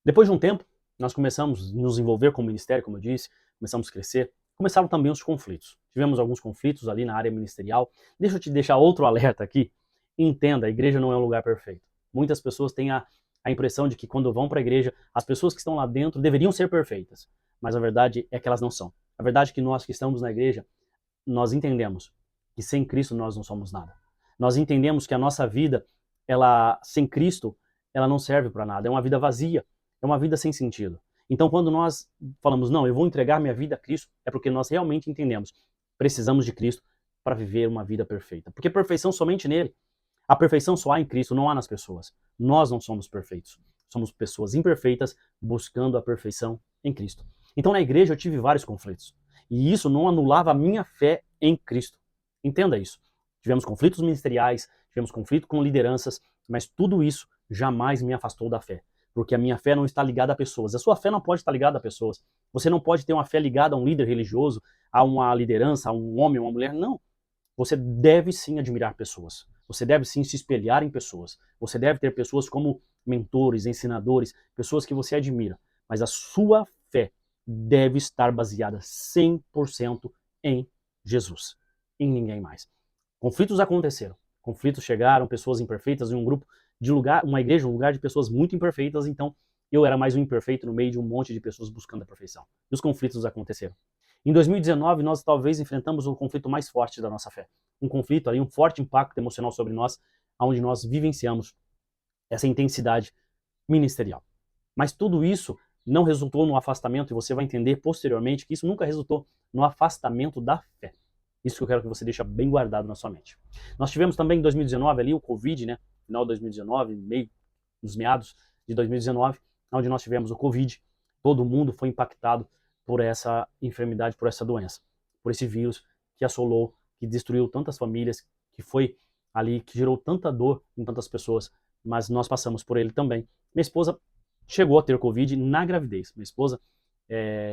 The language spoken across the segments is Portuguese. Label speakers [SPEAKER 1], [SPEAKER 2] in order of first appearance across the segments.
[SPEAKER 1] Depois de um tempo, nós começamos a nos envolver com o ministério, como eu disse, começamos a crescer. Começaram também os conflitos. Tivemos alguns conflitos ali na área ministerial. Deixa eu te deixar outro alerta aqui. Entenda, a igreja não é um lugar perfeito. Muitas pessoas têm a impressão de que quando vão para a igreja, as pessoas que estão lá dentro deveriam ser perfeitas. Mas a verdade é que elas não são. A verdade é que nós que estamos na igreja, nós entendemos que sem Cristo nós não somos nada. Nós entendemos que a nossa vida, ela sem Cristo, ela não serve para nada. É uma vida vazia, é uma vida sem sentido. Então, quando nós falamos, não, eu vou entregar minha vida a Cristo, é porque nós realmente entendemos, precisamos de Cristo para viver uma vida perfeita. Porque perfeição somente nele. A perfeição só há em Cristo, não há nas pessoas. Nós não somos perfeitos. Somos pessoas imperfeitas buscando a perfeição em Cristo. Então, na igreja eu tive vários conflitos. E isso não anulava a minha fé em Cristo. Entenda isso. Tivemos conflitos ministeriais, tivemos conflito com lideranças, mas tudo isso jamais me afastou da fé. Porque a minha fé não está ligada a pessoas. A sua fé não pode estar ligada a pessoas. Você não pode ter uma fé ligada a um líder religioso, a uma liderança, a um homem, uma mulher. Não. Você deve sim admirar pessoas. Você deve sim se espelhar em pessoas. Você deve ter pessoas como mentores, ensinadores, pessoas que você admira. Mas a sua fé deve estar baseada 100% em Jesus, em ninguém mais. Conflitos aconteceram. Conflitos chegaram, pessoas imperfeitas em um grupo de lugar, uma igreja, um lugar de pessoas muito imperfeitas, então eu era mais um imperfeito no meio de um monte de pessoas buscando a perfeição. E os conflitos aconteceram. Em 2019, nós talvez enfrentamos o conflito mais forte da nossa fé. Um conflito ali, um forte impacto emocional sobre nós, onde nós vivenciamos essa intensidade ministerial. Mas tudo isso não resultou no afastamento, e você vai entender posteriormente que isso nunca resultou no afastamento da fé. Isso que eu quero que você deixe bem guardado na sua mente. Nós tivemos também em 2019 ali o Covid, né? Final de 2019, meio nos meados de 2019, onde nós tivemos o Covid. Todo mundo foi impactado por essa enfermidade, por essa doença, por esse vírus que assolou, que destruiu tantas famílias, que foi ali, que gerou tanta dor em tantas pessoas, mas nós passamos por ele também. Minha esposa chegou a ter Covid na gravidez. Minha esposa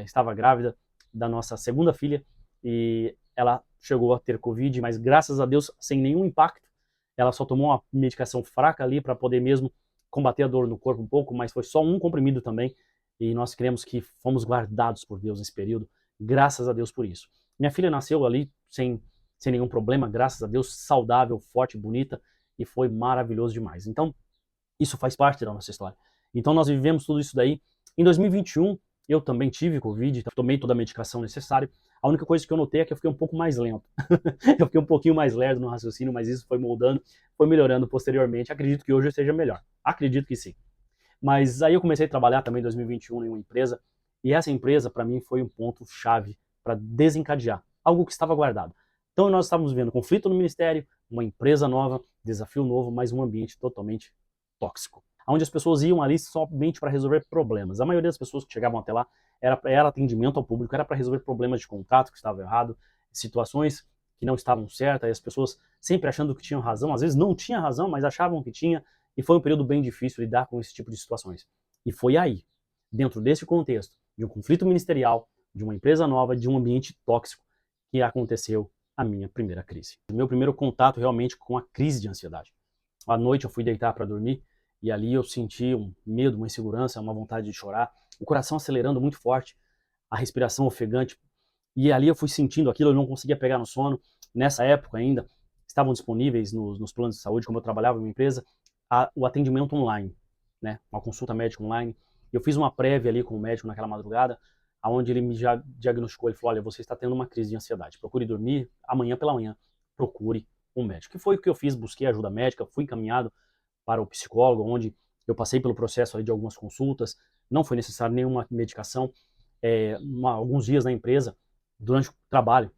[SPEAKER 1] estava grávida da nossa segunda filha e ela chegou a ter Covid, mas graças a Deus sem nenhum impacto. Ela só tomou uma medicação fraca ali para poder mesmo combater a dor no corpo um pouco, mas foi só um comprimido também. E nós cremos que fomos guardados por Deus nesse período. Graças a Deus por isso. Minha filha nasceu ali sem nenhum problema, graças a Deus, saudável, forte, bonita, e foi maravilhoso demais. Então, isso faz parte da nossa história. Então, nós vivemos tudo isso daí. Em 2021, eu também tive Covid, tomei toda a medicação necessária. A única coisa que eu notei é que eu fiquei um pouco mais lento. Eu fiquei um pouquinho mais lerdo no raciocínio, mas isso foi moldando, foi melhorando posteriormente. Acredito que hoje eu esteja melhor. Acredito que sim. Mas aí eu comecei a trabalhar também em 2021 em uma empresa, e essa empresa, para mim, foi um ponto-chave para desencadear algo que estava guardado. Então, nós estávamos vendo conflito no ministério, uma empresa nova, desafio novo, mas um ambiente totalmente tóxico, onde as pessoas iam ali somente para resolver problemas. A maioria das pessoas que chegavam até lá era atendimento ao público, era para resolver problemas de contrato que estavam errados, situações que não estavam certas, e as pessoas sempre achando que tinham razão, às vezes não tinha razão, mas achavam que tinha, e foi um período bem difícil lidar com esse tipo de situações. E foi aí, dentro desse contexto, de um conflito ministerial, de uma empresa nova, de um ambiente tóxico, que aconteceu a minha primeira crise. O meu primeiro contato realmente com a crise de ansiedade. À noite eu fui deitar para dormir e ali eu senti um medo, uma insegurança, uma vontade de chorar, o coração acelerando muito forte, a respiração ofegante. E ali eu fui sentindo aquilo, eu não conseguia pegar no sono. Nessa época ainda, estavam disponíveis nos planos de saúde, como eu trabalhava em uma empresa, o atendimento online, né? Uma consulta médica online. Eu fiz uma prévia ali com o médico naquela madrugada, aonde ele me já diagnosticou, ele falou, olha, você está tendo uma crise de ansiedade, procure dormir, amanhã pela manhã, procure um médico. Que foi o que eu fiz, busquei ajuda médica, fui encaminhado para o psicólogo, onde eu passei pelo processo ali de algumas consultas, não foi necessário nenhuma medicação. Alguns dias na empresa, durante o trabalho,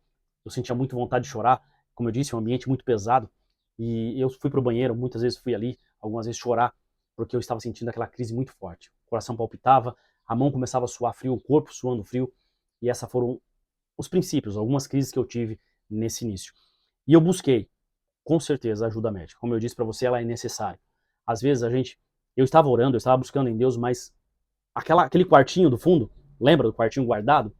[SPEAKER 1] eu sentia muito vontade de chorar, como eu disse, é um ambiente muito pesado, e eu fui para o banheiro, muitas vezes fui ali, algumas vezes chorar, porque eu estava sentindo aquela crise muito forte. O coração palpitava, a mão começava a suar frio, o corpo suando frio, e esses foram os princípios, algumas crises que eu tive nesse início. E eu busquei, com certeza, ajuda médica. Como eu disse para você, ela é necessária. Às vezes eu estava orando, eu estava buscando em Deus, mas aquele quartinho do fundo, lembra do quartinho guardado?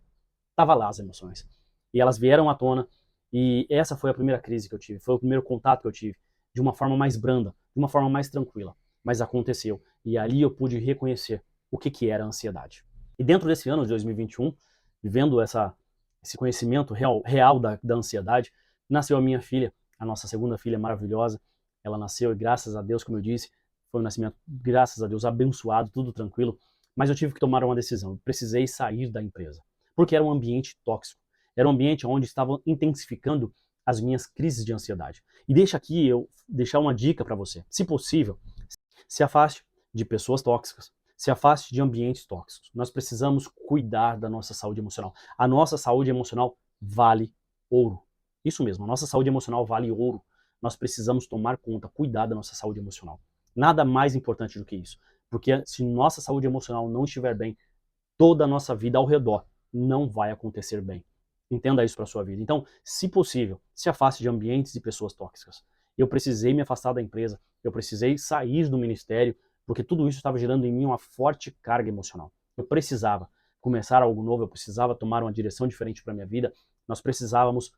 [SPEAKER 1] Tava lá as emoções. E elas vieram à tona, e essa foi a primeira crise que eu tive, foi o primeiro contato que eu tive, de uma forma mais branda, de uma forma mais tranquila. Mas aconteceu, e ali eu pude reconhecer o que era a ansiedade. E dentro desse ano de 2021, vivendo esse conhecimento real da ansiedade, nasceu a minha filha, a nossa segunda filha maravilhosa. Ela nasceu e graças a Deus, como eu disse, foi um nascimento, graças a Deus, abençoado, tudo tranquilo. Mas eu tive que tomar uma decisão. Eu precisei sair da empresa, porque era um ambiente tóxico. Era um ambiente onde estavam intensificando as minhas crises de ansiedade. E deixa aqui eu deixar uma dica para você. Se possível, se afaste de pessoas tóxicas, se afaste de ambientes tóxicos. Nós precisamos cuidar da nossa saúde emocional. A nossa saúde emocional vale ouro. Isso mesmo, a nossa saúde emocional vale ouro. Nós precisamos tomar conta, cuidar da nossa saúde emocional. Nada mais importante do que isso. Porque se nossa saúde emocional não estiver bem, toda a nossa vida ao redor não vai acontecer bem. Entenda isso para sua vida. Então, se possível, se afaste de ambientes e pessoas tóxicas. Eu precisei me afastar da empresa, eu precisei sair do ministério, porque tudo isso estava gerando em mim uma forte carga emocional. Eu precisava começar algo novo, eu precisava tomar uma direção diferente para minha vida. Nós precisávamos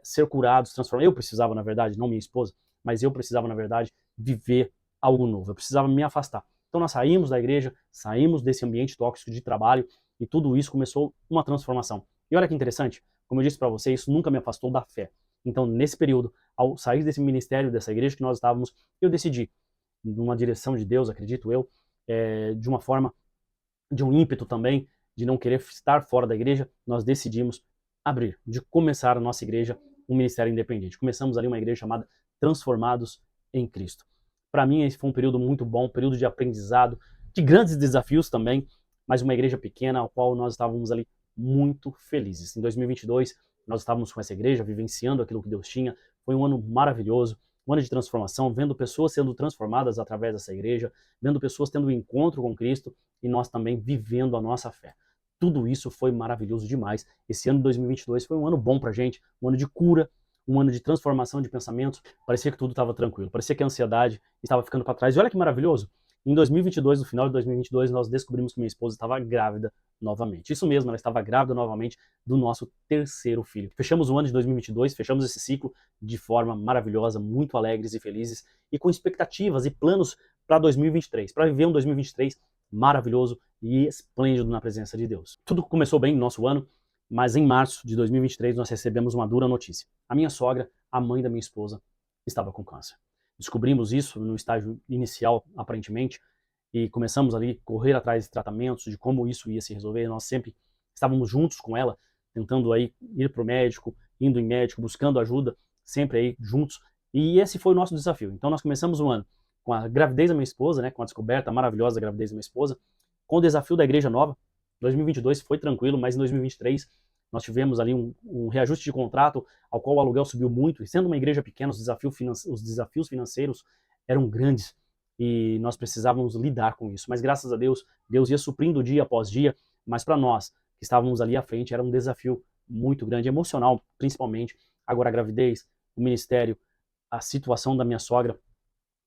[SPEAKER 1] ser curados, transformar. Eu precisava, na verdade, não minha esposa, mas eu precisava, na verdade, viver algo novo. Eu precisava me afastar. Então nós saímos da igreja, saímos desse ambiente tóxico de trabalho e tudo isso começou uma transformação. E olha que interessante, como eu disse para você, isso nunca me afastou da fé. Então, nesse período, ao sair desse ministério, dessa igreja que nós estávamos, eu decidi, numa direção de Deus, acredito eu, de uma forma, de um ímpeto também, de não querer estar fora da igreja, nós decidimos abrir, de começar a nossa igreja, um ministério independente. Começamos ali uma igreja chamada Transformados em Cristo. Para mim, esse foi um período muito bom, um período de aprendizado, de grandes desafios também, mas uma igreja pequena, ao qual nós estávamos ali muito felizes. Em 2022, nós estávamos com essa igreja, vivenciando aquilo que Deus tinha. Foi um ano maravilhoso, um ano de transformação, vendo pessoas sendo transformadas através dessa igreja, vendo pessoas tendo um encontro com Cristo e nós também vivendo a nossa fé. Tudo isso foi maravilhoso demais. Esse ano de 2022 foi um ano bom pra gente, um ano de cura, um ano de transformação de pensamentos. Parecia que tudo estava tranquilo, parecia que a ansiedade estava ficando para trás. E olha que maravilhoso, em 2022, no final de 2022, nós descobrimos que minha esposa estava grávida novamente. Isso mesmo, ela estava grávida novamente do nosso terceiro filho. Fechamos o ano de 2022, fechamos esse ciclo de forma maravilhosa, muito alegres e felizes e com expectativas e planos para 2023, para viver um 2023 maravilhoso e esplêndido na presença de Deus. Tudo começou bem no nosso ano, mas em março de 2023 nós recebemos uma dura notícia. A minha sogra, a mãe da minha esposa, estava com câncer. Descobrimos isso no estágio inicial, aparentemente, e começamos ali a correr atrás de tratamentos, de como isso ia se resolver. Nós sempre estávamos juntos com ela, tentando aí ir para o médico, indo em médico, buscando ajuda, sempre aí juntos. E esse foi o nosso desafio. Então nós começamos o ano com a gravidez da minha esposa, né, com a descoberta maravilhosa da gravidez da minha esposa, com o desafio da igreja nova. 2022 foi tranquilo, mas em 2023 nós tivemos ali um reajuste de contrato, ao qual o aluguel subiu muito, e sendo uma igreja pequena, os desafios financeiros eram grandes, e nós precisávamos lidar com isso. Mas graças a Deus, Deus ia suprindo dia após dia, mas para nós, que estávamos ali à frente, era um desafio muito grande, emocional principalmente. Agora a gravidez, o ministério, a situação da minha sogra,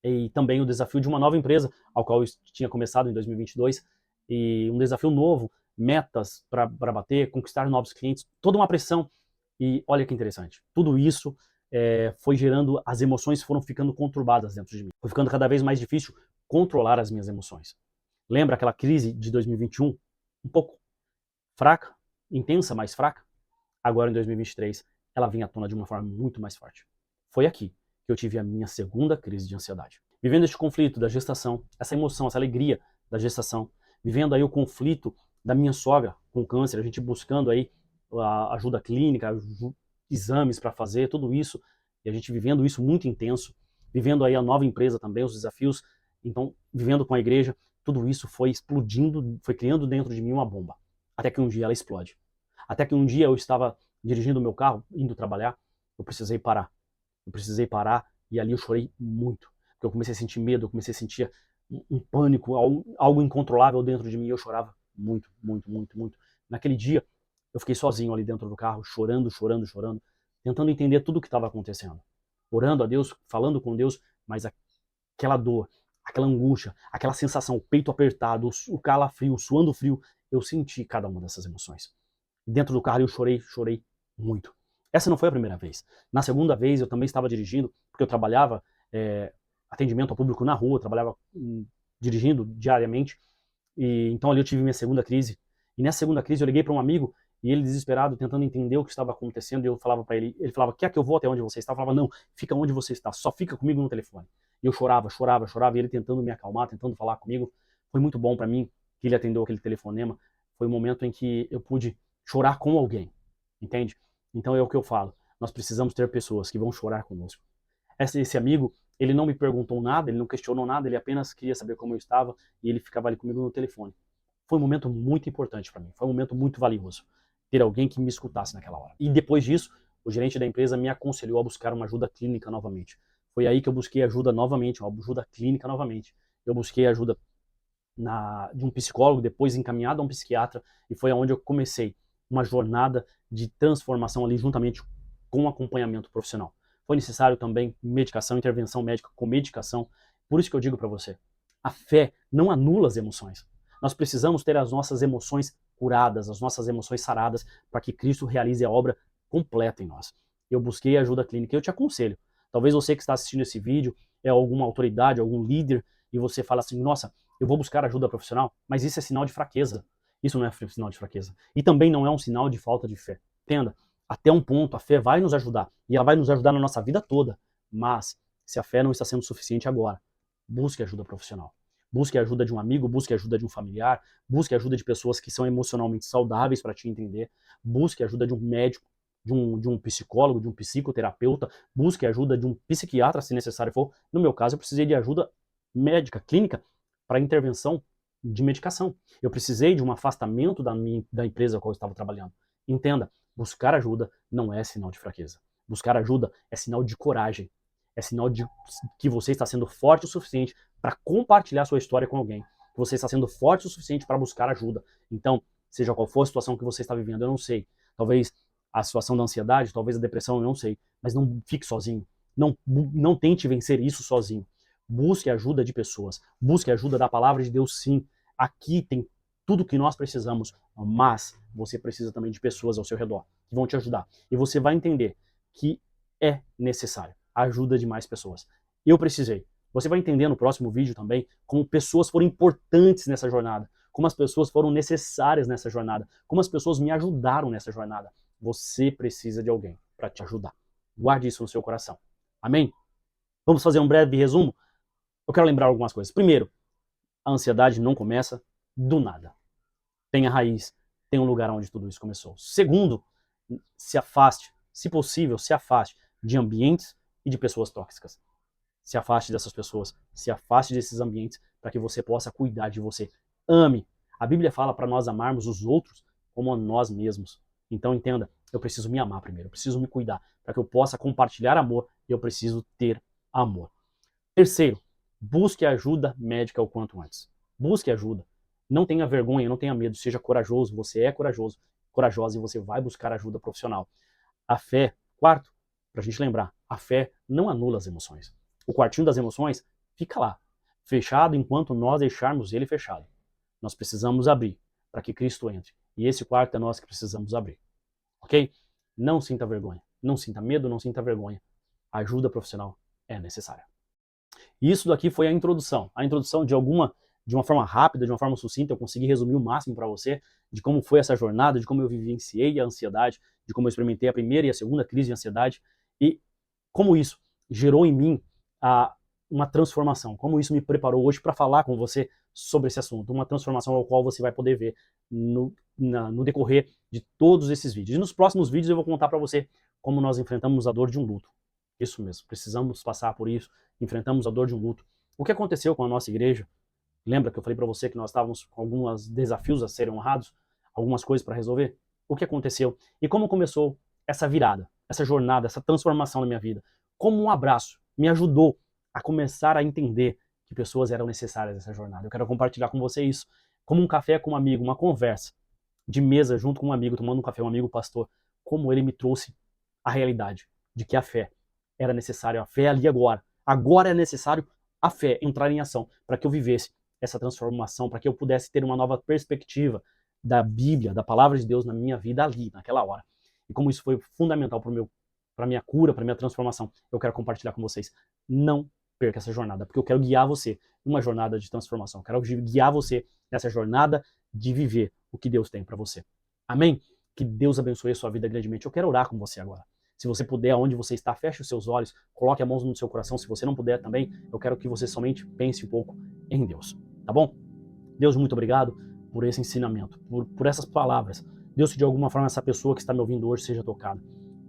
[SPEAKER 1] e também o desafio de uma nova empresa, ao qual eu tinha começado em 2022, e um desafio novo, metas para bater, conquistar novos clientes, toda uma pressão. E olha que interessante, tudo isso foi gerando, as emoções foram ficando conturbadas dentro de mim. Foi ficando cada vez mais difícil controlar as minhas emoções. Lembra aquela crise de 2021? Um pouco fraca, intensa, mas fraca? Agora em 2023, ela vinha à tona de uma forma muito mais forte. Foi aqui que eu tive a minha segunda crise de ansiedade. Vivendo este conflito da gestação, essa emoção, essa alegria da gestação, vivendo aí o conflito da minha sogra com câncer, a gente buscando aí a ajuda clínica, exames para fazer, tudo isso, e a gente vivendo isso muito intenso, vivendo aí a nova empresa também, os desafios, então vivendo com a igreja, tudo isso foi explodindo, foi criando dentro de mim uma bomba, até que um dia ela explode. Até que um dia eu estava dirigindo o meu carro, indo trabalhar, eu precisei parar e ali eu chorei muito, porque eu comecei a sentir medo, eu comecei a sentir um pânico, algo incontrolável dentro de mim, e eu chorava muito, muito, muito, muito. Naquele dia, eu fiquei sozinho ali dentro do carro, chorando, tentando entender tudo o que estava acontecendo. Orando a Deus, falando com Deus, mas aquela dor, aquela angústia, aquela sensação, o peito apertado, o calafrio, suando frio, eu senti cada uma dessas emoções. Dentro do carro eu chorei muito. Essa não foi a primeira vez. Na segunda vez eu também estava dirigindo, porque eu trabalhava atendimento ao público na rua, eu trabalhava dirigindo diariamente, E então ali eu tive minha segunda crise. E nessa segunda crise eu liguei para um amigo e ele desesperado, tentando entender o que estava acontecendo, e eu falava para ele, ele falava: "Quer que eu vou até onde você está?" Eu falava: "Não, fica onde você está, só fica comigo no telefone." E eu chorava, chorava, chorava, e ele tentando me acalmar, tentando falar comigo. Foi muito bom para mim que ele atendeu aquele telefonema. Foi o momento em que eu pude chorar com alguém, entende? Então é o que eu falo. Nós precisamos ter pessoas que vão chorar conosco. Esse amigo, ele não me perguntou nada, ele não questionou nada, ele apenas queria saber como eu estava e ele ficava ali comigo no telefone. Foi um momento muito importante para mim, foi um momento muito valioso ter alguém que me escutasse naquela hora. E depois disso, o gerente da empresa me aconselhou a buscar uma ajuda clínica novamente. Foi aí que eu busquei ajuda novamente, uma ajuda clínica novamente. Eu busquei ajuda de um psicólogo, depois encaminhado a um psiquiatra, e foi aonde eu comecei uma jornada de transformação ali juntamente com acompanhamento profissional. Foi necessário também medicação, intervenção médica com medicação. Por isso que eu digo para você, a fé não anula as emoções. Nós precisamos ter as nossas emoções curadas, as nossas emoções saradas, para que Cristo realize a obra completa em nós. Eu busquei ajuda clínica e eu te aconselho. Talvez você que está assistindo esse vídeo é alguma autoridade, algum líder, e você fala assim: nossa, eu vou buscar ajuda profissional, mas isso é sinal de fraqueza. Isso não é sinal de fraqueza. E também não é um sinal de falta de fé. Entenda, até um ponto a fé vai nos ajudar, e ela vai nos ajudar na nossa vida toda. Mas, se a fé não está sendo suficiente agora, busque ajuda profissional. Busque a ajuda de um amigo, busque a ajuda de um familiar, busque a ajuda de pessoas que são emocionalmente saudáveis para te entender, busque a ajuda de um médico, de um psicólogo, de um psicoterapeuta, busque a ajuda de um psiquiatra, se necessário for. No meu caso, eu precisei de ajuda médica, clínica, para intervenção de medicação. Eu precisei de um afastamento da empresa com a qual eu estava trabalhando. Entenda, buscar ajuda não é sinal de fraqueza. Buscar ajuda é sinal de coragem. É sinal de que você está sendo forte o suficiente para compartilhar sua história com alguém. Que você está sendo forte o suficiente para buscar ajuda. Então, seja qual for a situação que você está vivendo, eu não sei. Talvez a situação da ansiedade, talvez a depressão, eu não sei. Mas não fique sozinho. Não tente vencer isso sozinho. Busque ajuda de pessoas. Busque ajuda da palavra de Deus, sim. Aqui tem tudo que nós precisamos, mas você precisa também de pessoas ao seu redor que vão te ajudar. E você vai entender que é necessário a ajuda de mais pessoas. Eu precisei. Você vai entender no próximo vídeo também como pessoas foram importantes nessa jornada, como as pessoas foram necessárias nessa jornada, como as pessoas me ajudaram nessa jornada. Você precisa de alguém para te ajudar. Guarde isso no seu coração. Amém? Vamos fazer um breve resumo? Eu quero lembrar algumas coisas. Primeiro, a ansiedade não começa do nada. Tem a raiz, tem um lugar onde tudo isso começou. Segundo, se afaste, se possível, se afaste de ambientes e de pessoas tóxicas. Se afaste dessas pessoas, se afaste desses ambientes para que você possa cuidar de você. Ame. A Bíblia fala para nós amarmos os outros como a nós mesmos. Então entenda, eu preciso me amar primeiro, eu preciso me cuidar. Para que eu possa compartilhar amor, eu preciso ter amor. Terceiro, busque ajuda médica o quanto antes. Busque ajuda. Não tenha vergonha, não tenha medo, seja corajoso, você é corajoso, corajosa e você vai buscar ajuda profissional. A fé, quarto, para a gente lembrar, a fé não anula as emoções. O quartinho das emoções fica lá, fechado enquanto nós deixarmos ele fechado. Nós precisamos abrir para que Cristo entre. E esse quarto é nós que precisamos abrir. Ok? Não sinta vergonha, não sinta medo, não sinta vergonha. A ajuda profissional é necessária. E isso daqui foi a introdução. A introdução de uma forma rápida, de uma forma sucinta, eu consegui resumir o máximo para você de como foi essa jornada, de como eu vivenciei a ansiedade, de como eu experimentei a primeira e a segunda crise de ansiedade e como isso gerou em mim uma transformação, como isso me preparou hoje para falar com você sobre esse assunto, uma transformação ao qual você vai poder ver no decorrer de todos esses vídeos. E nos próximos vídeos eu vou contar para você como nós enfrentamos a dor de um luto. Isso mesmo, precisamos passar por isso, enfrentamos a dor de um luto. O que aconteceu com a nossa igreja? Lembra que eu falei para você que nós estávamos com alguns desafios a serem honrados, algumas coisas para resolver? O que aconteceu? E como começou essa virada, essa jornada, essa transformação na minha vida? Como um abraço me ajudou a começar a entender que pessoas eram necessárias nessa jornada. Eu quero compartilhar com você isso. Como um café com um amigo, uma conversa de mesa junto com um amigo, tomando um café, um amigo pastor, como ele me trouxe a realidade de que a fé era necessária, a fé ali agora. Agora é necessário a fé entrar em ação para que eu vivesse essa transformação, para que eu pudesse ter uma nova perspectiva da Bíblia, da palavra de Deus na minha vida ali, naquela hora. E como isso foi fundamental para a minha cura, para a minha transformação, eu quero compartilhar com vocês. Não perca essa jornada, porque eu quero guiar você numa jornada de transformação. Eu quero guiar você nessa jornada de viver o que Deus tem para você. Amém? Que Deus abençoe a sua vida grandemente. Eu quero orar com você agora. Se você puder, onde você está, feche os seus olhos, coloque a mão no seu coração. Se você não puder também, eu quero que você somente pense um pouco em Deus. Tá bom? Deus, muito obrigado por esse ensinamento, por essas palavras. Deus, que de alguma forma essa pessoa que está me ouvindo hoje seja tocada,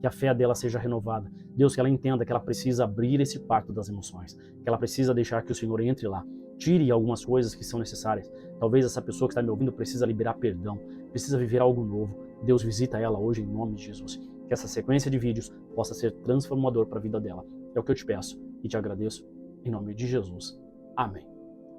[SPEAKER 1] que a fé dela seja renovada. Deus, que ela entenda que ela precisa abrir esse quarto das emoções, que ela precisa deixar que o Senhor entre lá, tire algumas coisas que são necessárias. Talvez essa pessoa que está me ouvindo precisa liberar perdão, precisa viver algo novo. Deus, visita ela hoje em nome de Jesus. Que essa sequência de vídeos possa ser transformador para a vida dela. É o que eu te peço e te agradeço em nome de Jesus. Amém.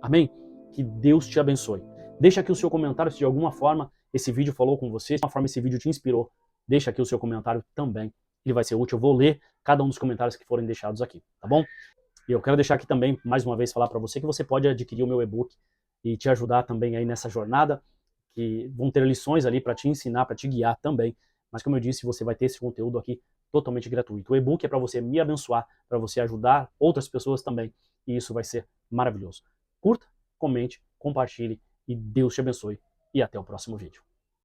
[SPEAKER 1] Amém? Que Deus te abençoe. Deixa aqui o seu comentário se de alguma forma esse vídeo falou com você, se de alguma forma esse vídeo te inspirou. Deixa aqui o seu comentário também. Ele vai ser útil. Eu vou ler cada um dos comentários que forem deixados aqui, tá bom? E eu quero deixar aqui também, mais uma vez, falar para você que você pode adquirir o meu e-book e te ajudar também aí nessa jornada, que vão ter lições ali para te ensinar, para te guiar também. Mas como eu disse, você vai ter esse conteúdo aqui totalmente gratuito. O e-book é para você me abençoar, para você ajudar outras pessoas também. E isso vai ser maravilhoso. Curta, comente, compartilhe e Deus te abençoe. E até o próximo vídeo.